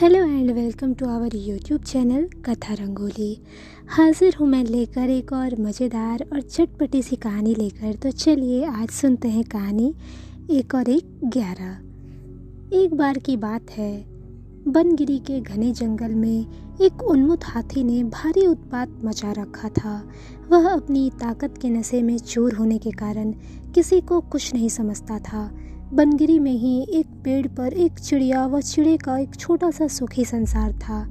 Hello and welcome to our YouTube channel Katha Rangoli. हाजिर हूँ मैं लेकर एक और मज़ेदार और चटपटी सी कहानी लेकर। तो चलिए आज सुनते हैं कहानी एक और एक 11। एक बार की बात है, बनगिरी के घने जंगल में एक उन्मत्त हाथी ने भारी उत्पात मचा रखा था। वह अपनी ताकत के नशे में चूर होने के कारण किसी को कुछ नहीं समझता था। बनगिरी में ही एक पेड़ पर एक चिड़िया व चिड़े का एक छोटा सा सुखी संसार था।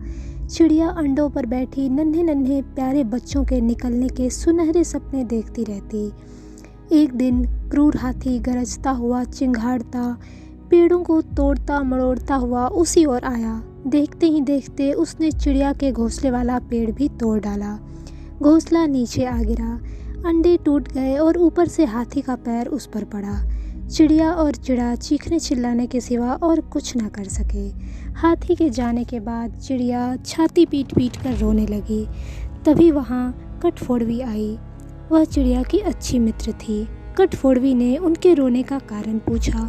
चिड़िया अंडों पर बैठी नन्हे नन्हे प्यारे बच्चों के निकलने के सुनहरे सपने देखती रहती। एक दिन क्रूर हाथी गरजता हुआ, चिंघाड़ता, पेड़ों को तोड़ता मरोड़ता हुआ उसी ओर आया। देखते ही देखते उसने चिड़िया के घोंसले वाला पेड़ भी तोड़ डाला। घोंसला नीचे आ गिरा, अंडे टूट गए और ऊपर से हाथी का पैर उस पर पड़ा। चिड़िया और चिड़ा चीखने चिल्लाने के सिवा और कुछ न कर सके। हाथी के जाने के बाद चिड़िया छाती पीट पीट कर रोने लगी। तभी वहाँ कठफोड़वी आई। वह चिड़िया की अच्छी मित्र थी। कठफोड़वी ने उनके रोने का कारण पूछा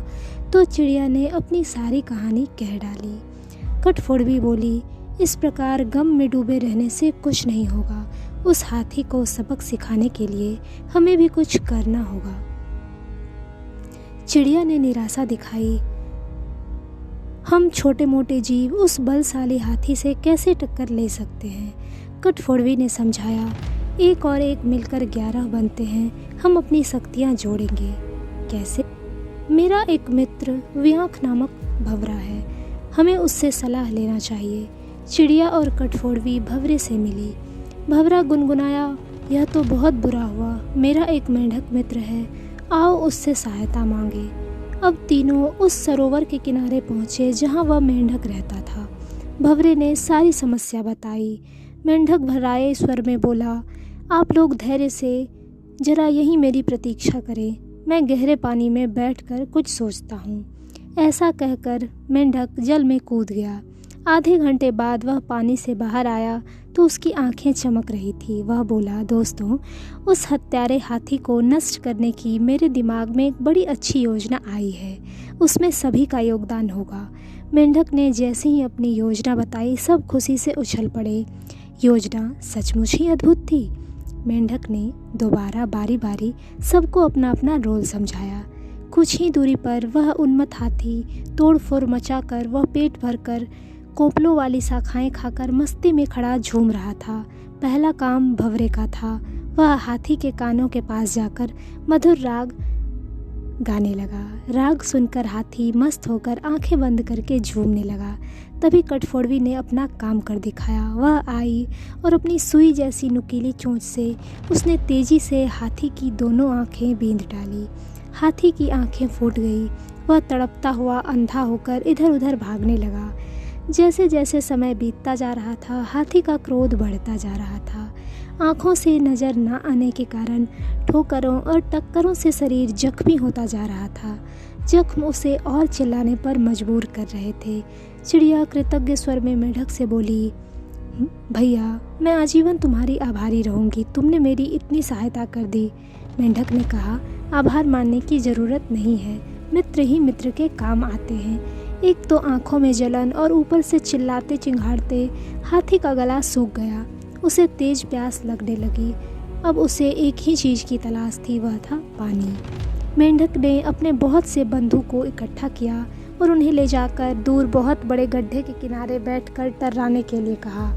तो चिड़िया ने अपनी सारी कहानी कह डाली। कठफोड़वी बोली, इस प्रकार गम में डूबे रहने से कुछ नहीं होगा। उस हाथी को सबक सिखाने के लिए हमें भी कुछ करना होगा। चिड़िया ने निराशा दिखाई। हम छोटे मोटे जीव उस बलशाली हाथी से कैसे टक्कर ले सकते हैं। कठफोड़वी ने समझाया, एक और एक मिलकर 11 बनते हैं। हम अपनी शक्तियाँ जोड़ेंगे। कैसे? मेरा एक मित्र व्यांक नामक भंवरा है, हमें उससे सलाह लेना चाहिए। चिड़िया और कठफोड़वी भंवरे से मिली। भंवरा गुनगुनाया, यह तो बहुत बुरा हुआ। मेरा एक मेंढक मित्र है, आओ उससे सहायता मांगे। अब तीनों उस सरोवर के किनारे पहुँचे जहाँ वह मेंढक रहता था। भंवरे ने सारी समस्या बताई। मेंढक भर्राए स्वर में बोला, आप लोग धैर्य से जरा यहीं मेरी प्रतीक्षा करें, मैं गहरे पानी में बैठकर कुछ सोचता हूँ। ऐसा कहकर मेंढक जल में कूद गया। आधे घंटे बाद वह पानी से बाहर आया तो उसकी आंखें चमक रही थी। वह बोला, दोस्तों, उस हत्यारे हाथी को नष्ट करने की मेरे दिमाग में एक बड़ी अच्छी योजना आई है। उसमें सभी का योगदान होगा। मेंढक ने जैसे ही अपनी योजना बताई, सब खुशी से उछल पड़े। योजना सचमुच ही अद्भुत थी। मेंढक ने दोबारा बारी बारी सबको अपना अपना रोल समझाया। कुछ ही दूरी पर वह उन्मत्त हाथी तोड़ फोड़ मचाकर वह पेट भरकर कोपलों वाली शाखाएं खाकर मस्ती में खड़ा झूम रहा था। पहला काम भंवरे का था। वह हाथी के कानों के पास जाकर मधुर राग गाने लगा। राग सुनकर हाथी मस्त होकर आंखें बंद करके झूमने लगा। तभी कठफोड़वी ने अपना काम कर दिखाया। वह आई और अपनी सुई जैसी नुकीली चोंच से उसने तेजी से हाथी की दोनों आंखें बींध डाली। हाथी की आंखें फूट गई। वह तड़पता हुआ अंधा होकर इधर उधर भागने लगा। जैसे जैसे समय बीतता जा रहा था, हाथी का क्रोध बढ़ता जा रहा था। आँखों से नज़र न आने के कारण ठोकरों और टक्करों से शरीर जख्मी होता जा रहा था। जख्म उसे और चिल्लाने पर मजबूर कर रहे थे। चिड़िया कृतज्ञ स्वर में मेंढक से बोली, भैया, मैं आजीवन तुम्हारी आभारी रहूँगी, तुमने मेरी इतनी सहायता कर दी। मेंढक ने कहा, आभार मानने की ज़रूरत नहीं है, मित्र ही मित्र के काम आते हैं। एक तो आंखों में जलन और ऊपर से चिल्लाते चिंघाड़ते हाथी का गला सूख गया। उसे तेज प्यास लगने लगी। अब उसे एक ही चीज़ की तलाश थी, वह था पानी। मेंढक ने अपने बहुत से बंधु को इकट्ठा किया और उन्हें ले जाकर दूर बहुत बड़े गड्ढे के किनारे बैठकर टर्राने के लिए कहा।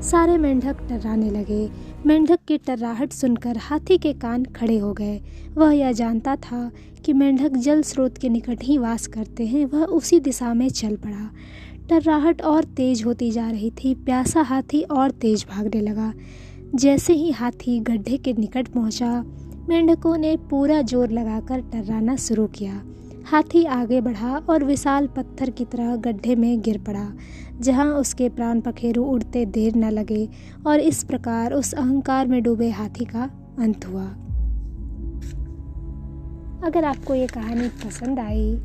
सारे मेंढक टर्राने लगे। मेंढक की टर्राहट सुनकर हाथी के कान खड़े हो गए। वह यह जानता था कि मेंढक जल स्रोत के निकट ही वास करते हैं। वह उसी दिशा में चल पड़ा। टर्राहट और तेज होती जा रही थी। प्यासा हाथी और तेज भागने लगा। जैसे ही हाथी गड्ढे के निकट पहुंचा, मेंढकों ने पूरा जोर लगाकर टर्राना शुरू किया। हाथी आगे बढ़ा और विशाल पत्थर की तरह गड्ढे में गिर पड़ा, जहां उसके प्राण पखेरु उड़ते देर न लगे। और इस प्रकार उस अहंकार में डूबे हाथी का अंत हुआ। अगर आपको ये कहानी पसंद आई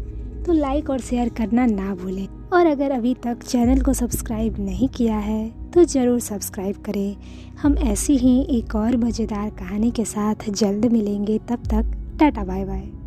तो लाइक और शेयर करना ना भूलें। और अगर अभी तक चैनल को सब्सक्राइब नहीं किया है तो ज़रूर सब्सक्राइब करें। हम ऐसी ही एक और मज़ेदार कहानी के साथ जल्द मिलेंगे। तब तक टाटा बाय बाय।